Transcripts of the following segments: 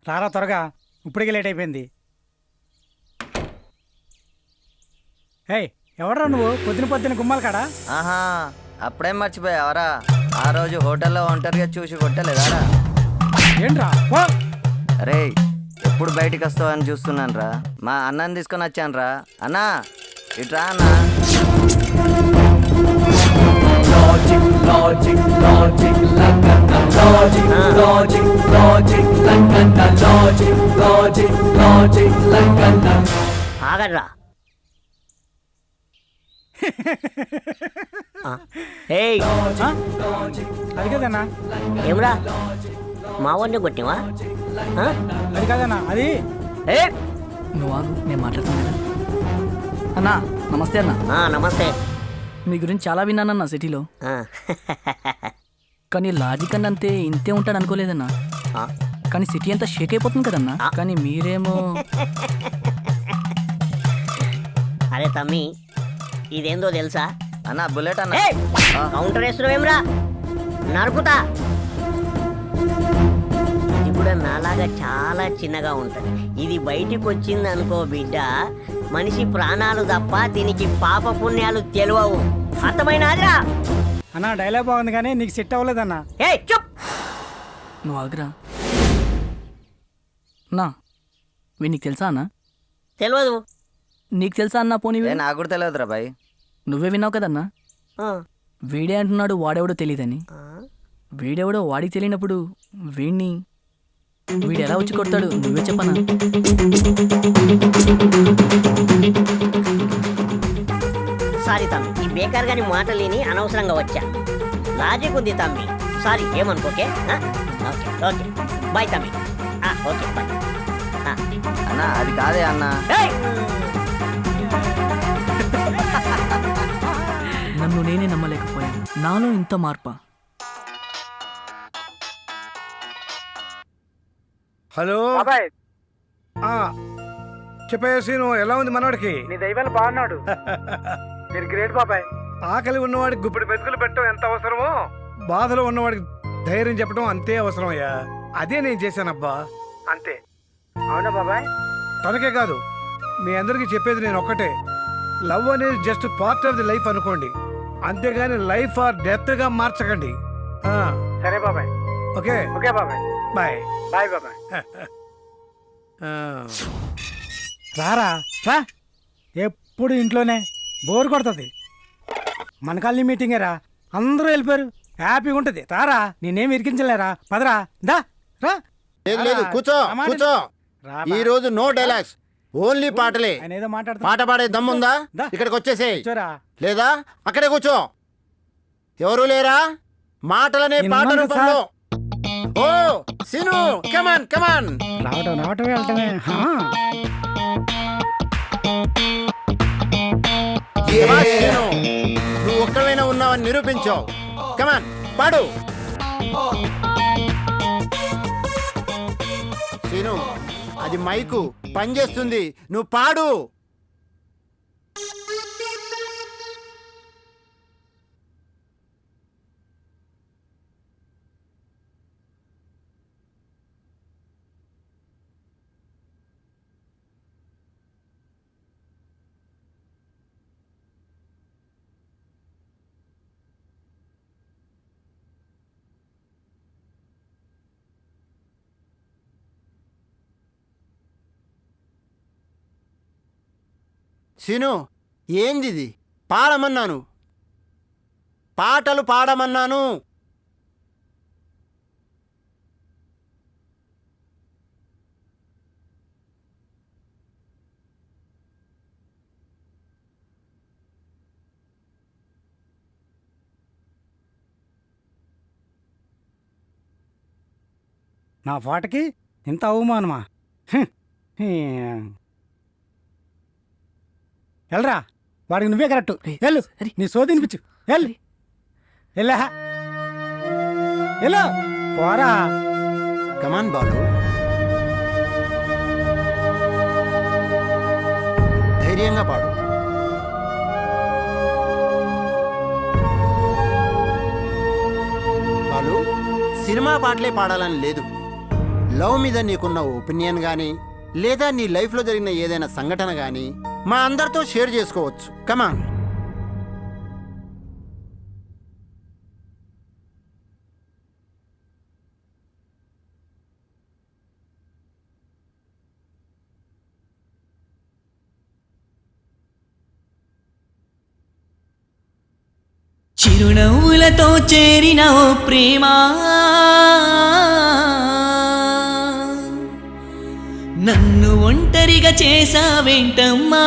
రారా త్వరగా, ఇప్పటికే లేట్ అయిపోయింది. హే, ఎవడరా నువ్వు పొద్దున గుమ్మాల కాడా? ఆహా, అప్పుడేం మర్చిపోయావరా? ఆ రోజు హోటల్లో ఒంటరిగా చూసి కొట్టలేదారా? ఏంట్రా? అరే, ఎప్పుడు బయటికి వస్తావని చూస్తున్నాను రా. మా అన్నని తీసుకొని వచ్చాను రా. అన్నా ఇట్రా అన్నా. ఆగడ్రా. అది కదన్నా. ఏమ్రా, మా వాడిని కొట్టివా? అది కాదన్నా, అది నువ్వు ఆగు, నేను మాట్లాడుతున్నా. అన్నా నమస్తే అన్న. నమస్తే. మీ గురించి చాలా విన్నానన్న సిటీలో, కానీ లాజిక్ అన్న అంతే ఇంతే ఉంటాడు అనుకోలేదన్నా. కానీ సిటీ అంతా షేక్ అయిపోతుంది కదన్నా. కానీ మీరేమో అరే తమ్మి, ఇదేందో తెలుసా? అన్నా బుల్లెట్ అన్న. కౌంటర్ వేస్తున్నావేమ్రా? నరుకుతా. ఇది కూడా నాలాగా చాలా చిన్నగా ఉంటది. ఇది బయటికి వచ్చింది అనుకో బిడ్డ, మనిషి ప్రాణాలు తప్ప దీనికి పాప పుణ్యాలు తెలియవు. అర్థమైనాదిరా? అన్నా డైలాగ్ బాగుంది కానీ నీకు సెట్ అవ్వలేదన్నా. చూప్. నువ్వు ఆగురా. నా నీకు తెలుసా అన్న? తెలియదు. నీకు తెలుసా అన్న? పోనీ నాకు కూడా తెలియదురా బాయ్. నువ్వే విన్నావు కదన్నా. వీడే అంటున్నాడు వాడెవడో తెలియదని. వీడెవడో వాడికి తెలియనప్పుడు వీడు ఎలా వచ్చి కొడతాడు? నువ్వే చెప్పనా? సారీ తమ్మి, ఈ బేకార్ గాని మాటలేని అనవసరంగా వచ్చా. లాజిక్ ఉంది తమ్మి, సారీ ఏమనుకోకే. ఓకే ఓకే బాయ్ తమ్మి. Okay bye. అన్నా అది కాదే అన్నా. నన్ను నేనే నమ్మలేకపోయాను. నాలో ఇంత మార్పా? హలో చెప్పేసి నువ్వు ఎలా ఉంది మనవాడికి? నీ దైవాలు బాగున్నాడు. మీరు గ్రేట్ బాబాయ్. ఆకలి ఉన్నవాడికి గుప్పిడి బతుకులు పెట్టడం ఎంత అవసరమో, బాధలో ఉన్నవాడికి ధైర్యం చెప్పడం అంతే అవసరం అయ్యా. అదే నేను చేశానబ్బా, అంతే. అవునా బాబాయ్? తనకే కాదు, మీ అందరికీ చెప్పేది నేను ఒక్కటే. లవ్ అనేది just part of the life అనుకోండి, అంతేగాని లైఫ్ ఆర్ డెత్ గా మార్చకండి. సరే బాబాయ్. ఓకే ఓకే బాబాయ్. బాయ్ బాయ్ బాబాయ్. రారా రా, ఎప్పుడు ఇంట్లోనే బోర్ కొడుతుంది. మన కాలనీ మీటింగే రా, అందరూ వెళ్ళిపోయారు. హ్యాపీగా ఉంటుంది. రారా, నేనేమి ఇరికించలేరా. పదరా దా రా. లేదు కూర్చో కూర్చో. ఈ రోజు నో డైలాగ్స్, ఓన్లీ పాటలే. పాట పాడే దమ్ముందా? ఇక్కడికి వచ్చేసే. లేదా అక్కడే కూర్చో. ఎవరు లేరా? మాటలనే పాట రూపంలో. ఓ సీను, కమాన్ కమాన్. రావటం వెళ్ళటమే. నువ్వు ఒక్కడైనా ఉన్నావని నిరూపించావు. కమాన్ పాడు. సీను, అది మైకు పనిచేస్తుంది, నువ్వు పాడు. సీను, ఏందిది? పాడమన్నాను, పాటలు పాడమన్నాను. నా పాటకి ఇంత అవమానమా? వెళ్ళరా, వాడికి నువ్వే కరెక్ట్. వెళ్ళు, నీ సోది వినిపించు. వెళ్ళు వెళ్ళా, వెళ్ళు పోరా. కమాన్ బాలు, ధైర్యంగా పాడు. బాలు, సినిమా పాటలే పాడాలని లేదు, లవ్ మీద నీకున్న ఒపీనియన్ కానీ లేదా నీ లైఫ్లో జరిగిన ఏదైనా సంఘటన కానీ మా అందరితో షేర్ చేసుకోవచ్చు. కమాన్. చిరునవ్వులతో చేరిన ఓ ప్రేమ, నన్ను ఒంటరిగా చేసావేంటమ్మా.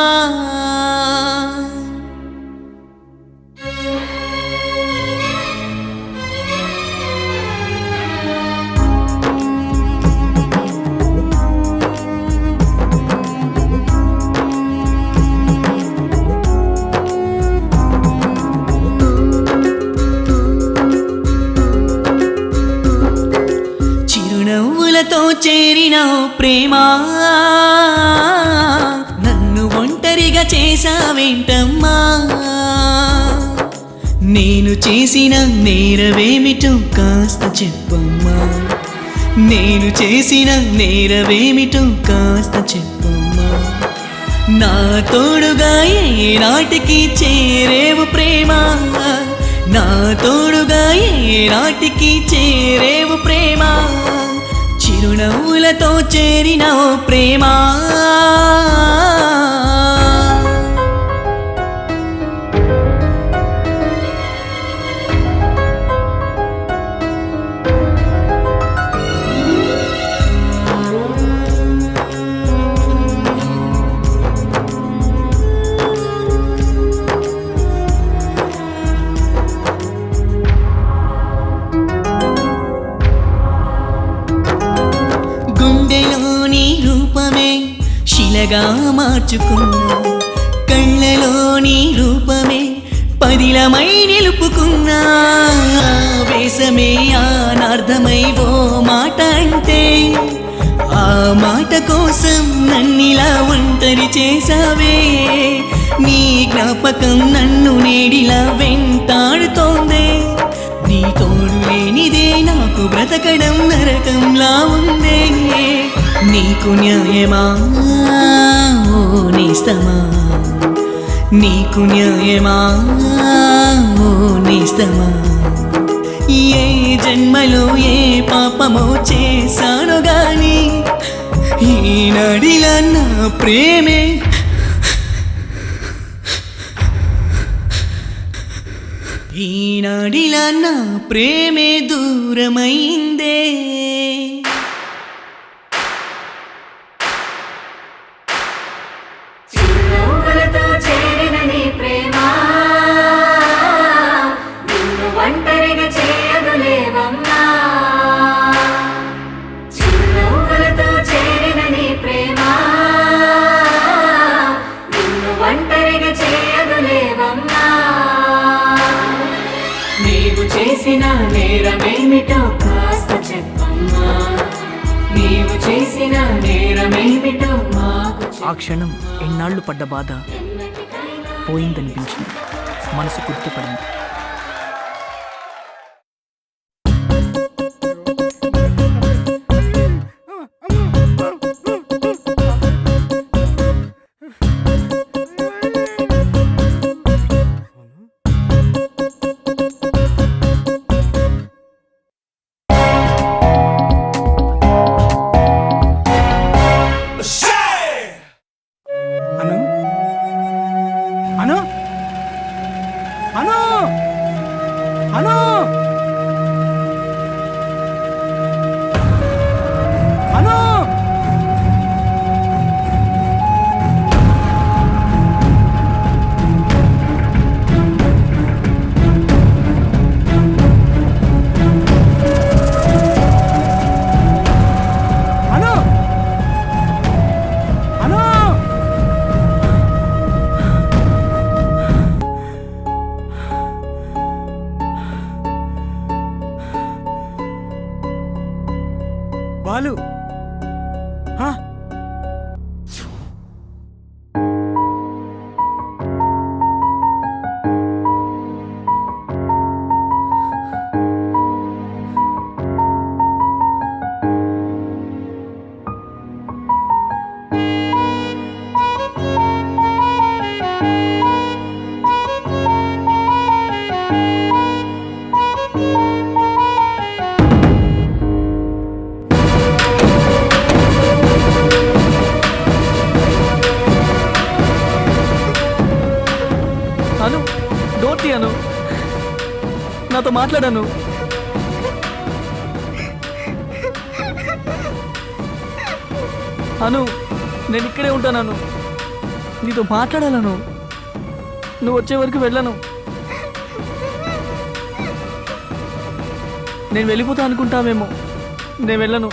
చిరునవ్వులతో చేరిన ఓ ప్రేమ, నన్ను ఒంటరిగా చేసావేంటమ్మా. నేను చేసిన నేరవేమిటో కాస్త చెప్పమ్మా. నేను చేసిన నేరవేమిటో కాస్త చెప్పమ్మా. నా తోడుగా ఏనాటికి చేరేవు ప్రేమ, నా తోడుగా ఏనాటికి చేరేవు ప్రేమ. చిరునవ్వులతో చేరిన ఓ ప్రేమ. గుండెలోని రూపమే శిలగా మార్చుకున్నా, కళ్ళలోని రూపమే పదిలమై నిలుపుకున్నా. వేసమే అనార్థమై ఓ మాట అంటే, ఆ మాట కోసం నన్నిలా ఒంటరి చేసావే. నీ జ్ఞాపకం నన్ను నేడిలా వెంటాడుతోందే. నీ తోడు లేనిదే నాకు బ్రతకడం నరకంలా ఉందే. నీకు న్యాయమా ఓ నేస్తమా, నీకు న్యాయమా ఓ నేస్తమా. ఏ జన్మలో ఏ పాపమో చేశాను గాని ఈనాడిలా నా ప్రేమే, ఈనాడిలా నా ప్రేమే దూరమైందే. చిరునవ్వులతో చేరిన నీ ప్రేమ, నిన్ను ఒంటరిగా చేయదులేవమ్మా. చిరునవ్వులతో చేరిన నీ ప్రేమ, నిన్ను ఒంటరిగా చేయదులేవమ్మా. నీవు చేసిన నేరమేమిటో కాస్త చెప్పమ్మా. నీవు చేసిన నేరమేమిటో మాకు ఆ క్షణం ఎన్నాళ్ళు పడ్డ బాధ పోయిందనిపించింది, మనసు గుర్తుపడింది. అను అను అను అను అను అను అను బాలు హా? నాతో మాట్లాడాను. అను, నేను ఇక్కడే ఉంటాను. నీతో మాట్లాడాలను. నువ్వు వచ్చే వరకు వెళ్ళను. నేను వెళ్ళిపోతా అనుకుంటావేమో, నేను వెళ్ళను.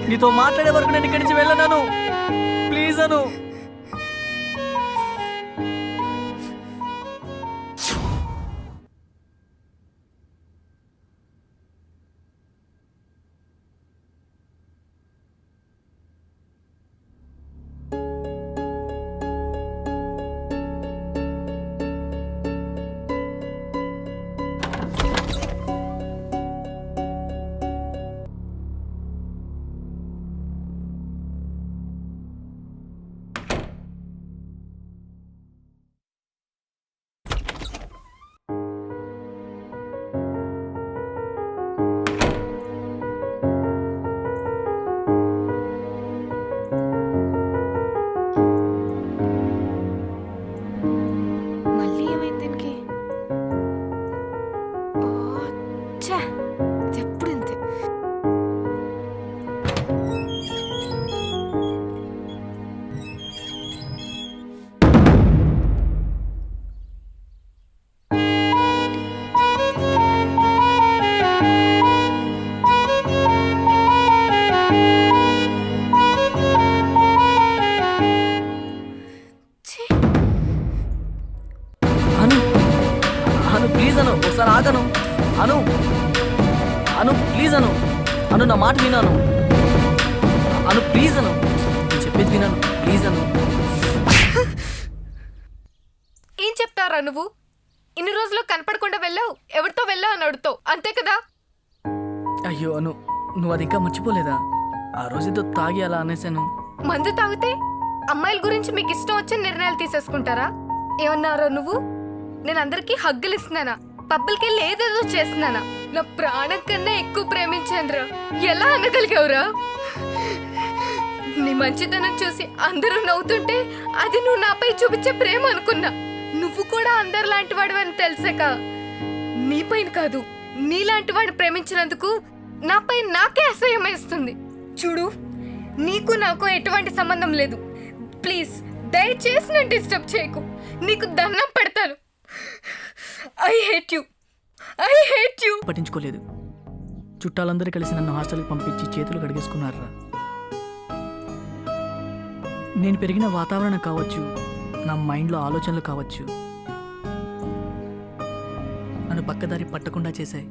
నీతో మాట్లాడే వరకు నేను ఇక్కడి నుంచి వెళ్ళను. ప్లీజ్ అను. మళ్ళీ ఏమైంది దీనికి? ఓ, ఛే, ఇది ఎప్పుడు ఇంతే. ఛీ, అను, అను ప్లీజ్ అను, ఒకసారి ఆగను. అను, అను ప్లీజ్ అను. అను నా మాట వినాను. అను ప్లీజ్ అను, నేను చెప్పేది వినాను. ప్లీజ్ అను. ఏం చెప్తారా నువ్వు? ఇన్ని రోజులు కనపడకుండా వెళ్ళావు, ఎవరితో వెళ్ళావు అని అడుగుతావు, అంతే కదా? అయ్యో అను, నువ్వు అది ఇంకా మర్చిపోలేదా? ఆ రోజుతో తాగి అలా అనేసాను. మందు తాగితే అమ్మాయిల గురించి మీకు ఇష్టం వచ్చిన నిర్ణయాలు తీసేసుకుంటారా? ఏమన్నారా నువ్వు? నేను అందరికీ హగ్గులు ఇస్తున్నానా? పబ్బులకి వెళ్ళి ఏదేదో చేస్తున్నానా? నా ప్రాణం కన్నా ఎక్కువ ప్రేమించానురా. ఎలా అనగలిగావురా? నీ మంచితనం చూసి అందరూ నవ్వుతుంటే అది నువ్వు నాపై చూపించే ప్రేమ అనుకున్నా. నువ్వు కూడా అందరిలాంటి వాడివని తెలిసాక నీపైన కాదు, నీలాంటి వాడిని ప్రేమించినందుకు నాపై నాకే అసహ్యం వేస్తుంది. చూడు, నీకు నాకు ఎటువంటి సంబంధం లేదు. ప్లీజ్ దయచేసి నన్ను డిస్టర్బ్ చేయకు. నీకు దండం పెడతాను. I hate you. I hate you. పట్టించుకోలేదు. చుట్టాలందరూ కలిసి నన్ను హాస్టల్కి పంపించి చేతులు కడిగేసుకున్నారా. నేను పెరిగిన వాతావరణం కావచ్చు, నా మైండ్లో ఆలోచనలు కావచ్చు, నన్ను పక్కదారి పట్టకుండా చేశాయి.